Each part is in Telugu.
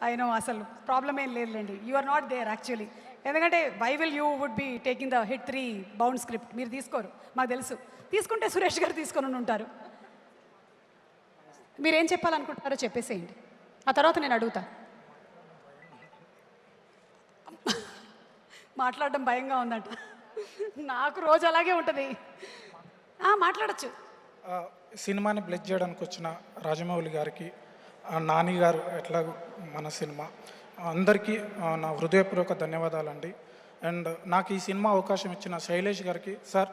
అయినో అసలు ప్రాబ్లం ఏం లేదులేండి. You are not there actually. ఎందుకంటే why will you would be taking the hit 3 bound script. మీరు తీసుకోరు, మాకు తెలుసు. తీసుకుంటే సురేష్ గారు తీసుకొని ఉంటారు. మీరేం చెప్పాలనుకుంటున్నారో చెప్పేసేయండి, ఆ తర్వాత నేను అడుగుతా. మాట్లాడడం భయంగా ఉందంట. నాకు రోజు అలాగే ఉంటుంది. మాట్లాడచ్చు. సినిమాని బ్లెస్ చేయడానికి వచ్చిన రాజమౌళి గారికి, నాని గారు, ఎట్లా మన సినిమా అందరికీ నా హృదయపూర్వక ధన్యవాదాలండి. అండ్ నాకు ఈ సినిమా అవకాశం ఇచ్చిన శైలేష్ గారికి, sir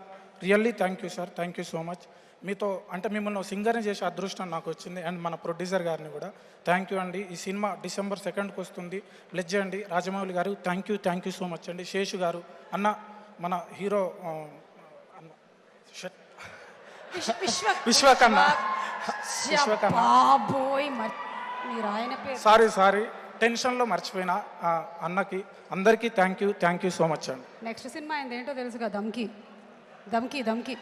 really thank you sir, thank you so much. మీతో అంటే మిమ్మల్ని సింగర్ని చేసే అదృష్టం నాకు వచ్చింది. అండ్ మన ప్రొడ్యూసర్ గారిని కూడా థ్యాంక్ యూ అండి. ఈ సినిమా December 2nd వస్తుంది, బ్లెస్ చేయండి. రాజమౌళి గారు థ్యాంక్ యూ సో మచ్ అండి. శేషు గారు అన్న, మన హీరో విశ్వకన్నా, సారీ టెన్షన్లో మర్చిపోయినా. అన్నకి అందరికీ థ్యాంక్ యూ సో మచ్ అండి. నెక్స్ట్ సినిమా ఏంటో తెలుసుగా, దమ్కి.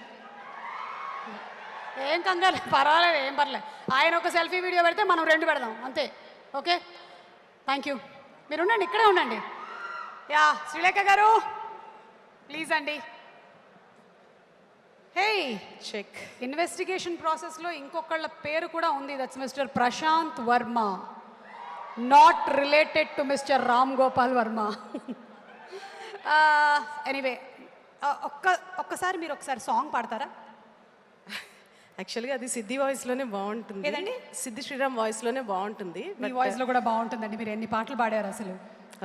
ఏం కంగారు, పర్వాలేదు, ఏం పర్లేదు. ఆయన ఒక సెల్ఫీ వీడియో పెడితే మనం 2 పెడదాం అంతే. Okay, thank you. మీరు ఉండండి, ఇక్కడే ఉండండి. యా శ్రీలేఖ గారు ప్లీజ్ అండి. హే చెక్. ఇన్వెస్టిగేషన్ ప్రాసెస్లో ఇంకొకళ్ళ పేరు కూడా ఉంది. That's mister Prashant Varma, not related to mister Ram Gopal Varma. Anyway, ఒక్కసారి మీరు ఒకసారి సాంగ్ పాడతారా? యాక్చువల్గా అది సిద్ధి వాయిస్లోనే బాగుంటుంది. ఏదండి? సిద్ధి శ్రీరామ్ వాయిస్లోనే బాగుంటుంది. మీ వాయిస్లో కూడా బాగుంటుందండి. మీరు ఎన్ని పాటలు పాడారు అసలు?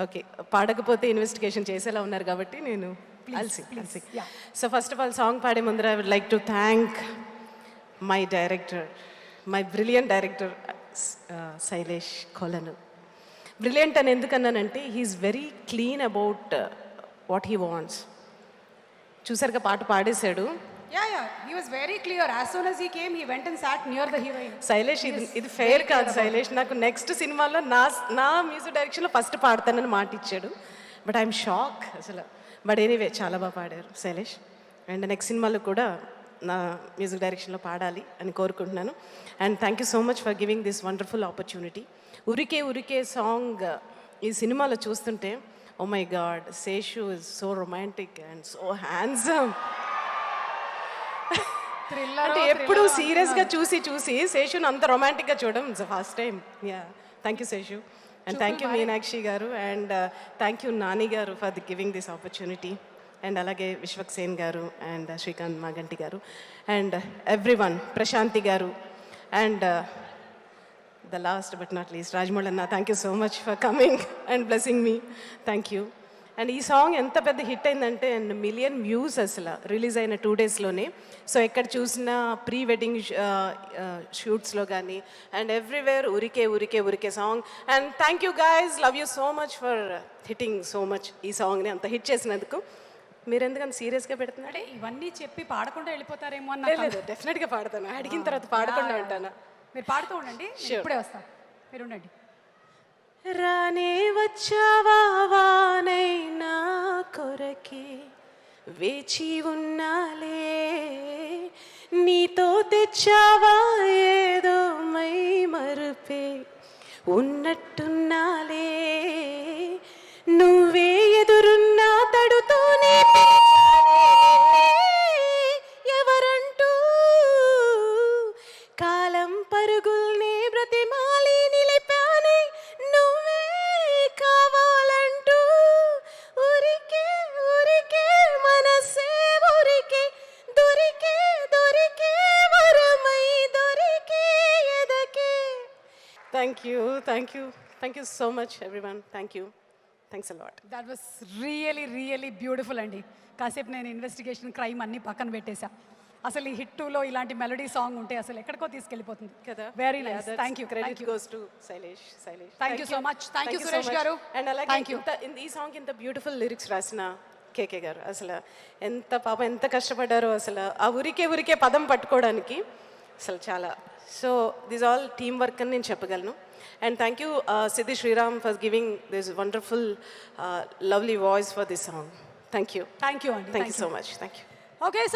ఓకే, పాడకపోతే ఇన్వెస్టిగేషన్ చేసేలా ఉన్నారు కాబట్టి నేను అల్సి. So first of all song పాడే ముందర I would like to thank my director, my brilliant director Shailesh Kolanu. Brilliant అని ఎందుకన్నానంటే he is very clean about what he wants. చూసారుగా పాట పాడేశాడు. Yeah, he was very clear. As soon as he came, he went and sat near the heroine. Shailesh, ఇది ఫెయిర్ కాదు శైలేష్. నాకు నెక్స్ట్ సినిమాలో నా మ్యూజిక్ డైరెక్షన్లో ఫస్ట్ పాడతానని మాట ఇచ్చాడు. బట్ ఐఎమ్ షాక్ అసలు. బట్ ఎనీవే చాలా బాగా పాడారు శైలేష్. అండ్ నెక్స్ట్ సినిమాలో కూడా నా మ్యూజిక్ డైరెక్షన్లో పాడాలి అని కోరుకుంటున్నాను. And thank you so much for giving this wonderful opportunity. ఉరికే సాంగ్ ఈ సినిమాలో చూస్తుంటే, oh my god, Seshu is so romantic and so handsome. అంటే ఎప్పుడు సీరియస్గా చూసి శేషుని అంత రొమాంటిక్గా చూడడం it's first time. Yeah, thank you Seshu. And thank you Meenakshi garu. And thank you Nani garu for giving this opportunity. And అలాగే విశ్వక్సేన్ గారు అండ్ శ్రీకాంత్ మాగంటి గారు అండ్ ఎవ్రీవన్, ప్రశాంతి గారు. And the last but not least Rajamouli అన్న, thank you so much for coming and blessing me. Thank you. And ఈ సాంగ్ ఎంత పెద్ద హిట్ అయిందంటే, అండ్ 1 million వ్యూస్ అసలు రిలీజ్ అయిన 2 daysలోనే. సో ఎక్కడ చూసినా ప్రీ వెడ్డింగ్ షూట్స్లో కానీ అండ్ ఎవ్రీవేర్ ఉరికే song. And thank you guys, love you so much for hitting so much ఈ సాంగ్ని అంత హిట్ చేసినందుకు. మీరు ఎందుకని సీరియస్గా పెడుతున్నారు? ఇవన్నీ చెప్పి పాడకుండా వెళ్ళిపోతారేమో అన్న. లేదు, డెఫినెట్గా పాడతాను. అడిగిన తర్వాత పాడకుండా ఉంటాను. మీరు పాడుతూ ఉండండి, ఇప్పుడే వస్తాను, మీరు ఉండండి. రానే వచ్చావా వానైనా కొరకే వేచి ఉన్నాలే, నీతో తెచ్చావా ఏదో మై మరుపే ఉన్నట్టున్నాలే, నువ్వే ఎదురున్నా తడుతూనే ఎవరంటూ కాలం పరుగుల్ని బ్రతిమాలి నిలిపానే, నువ్వే కావాలంటూ ఉరికే మనసే ఉరికే దొరికే వరమై దొరికే ఎదకే. Thank you so much everyone. Thanks a lot. That was really beautiful అండి. కాసేపు నేను ఇన్వెస్టిగేషన్, క్రైమ్ అన్ని పక్కన పెట్టేశా. అసలు ఈ హిట్ 2లో ఇలాంటి మెలోడీ సాంగ్ ఉంటే అసలు ఎక్కడికో తీసుకెళ్ళిపోతుంది కదా. Very nice. Thank you. Credit goes to Shailesh. Thank you so much. Thank you Suresh గారు. అండ్ అలాగే ఈ సాంగ్ ఇంత బ్యూటిఫుల్ లిరిక్స్ రాసిన కేకే గారు, అసలు ఎంత కష్టపడ్డారో అసలు ఆ ఉరికే పదం పట్టుకోవడానికి. అసలు చాలా. So this all team work అని నేను చెప్పగలను. And thank you, Siddhi Sriram, for giving this wonderful, lovely voice for this song. Thank you. Thank you, Andy. Thank you so much. Thank you. Okay, so